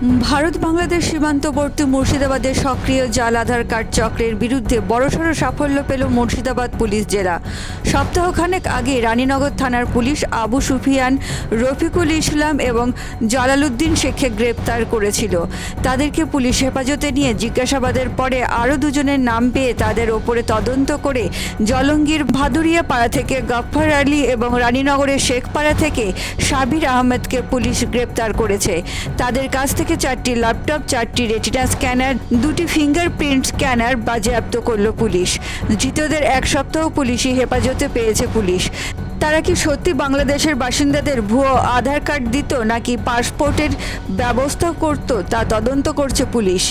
ভারত বাংলাদেশ সীমান্তবর্তী মুর্শিদাবাদের সক্রিয় জাল আধার কার্ড চক্রের বিরুদ্ধে বড়সড় সাফল্য পেল মুর্শিদাবাদ পুলিশ জেলা। সপ্তাহখানেক আগে রানীনগর থানার পুলিশ আবু সুফিয়ান, রফিকুল ইসলাম এবং জালালউদ্দিন শেখকে গ্রেপ্তার করেছিল। তাদেরকে পুলিশ হেফাজতে নিয়ে জিজ্ঞাসাবাদের পরে আরও দুজনের নাম পেয়ে তাদের ওপরে তদন্ত করে জলঙ্গির ভাদুরিয়া পাড়া থেকে গফফর আলী এবং রানীনগরের শেখপাড়া থেকে সাবির আহমেদকে পুলিশ গ্রেপ্তার করেছে। তাদের কাছ থেকে 4টি ল্যাপটপ, 4টি রেটিনা স্ক্যানার, 2টি ফিঙ্গারপ্রিন্ট স্ক্যানার বাজেয়াপ্ত করল পুলিশ। ধৃতদের এক সপ্তাহ পুলিশি হেফাজতে পেয়েছে পুলিশ। তারা কি সত্যি বাংলাদেশের বাসিন্দাদের ভুয়ো আধার কার্ড দিত নাকি পাসপোর্টের ব্যবস্থা করত তা তদন্ত করছে পুলিশ।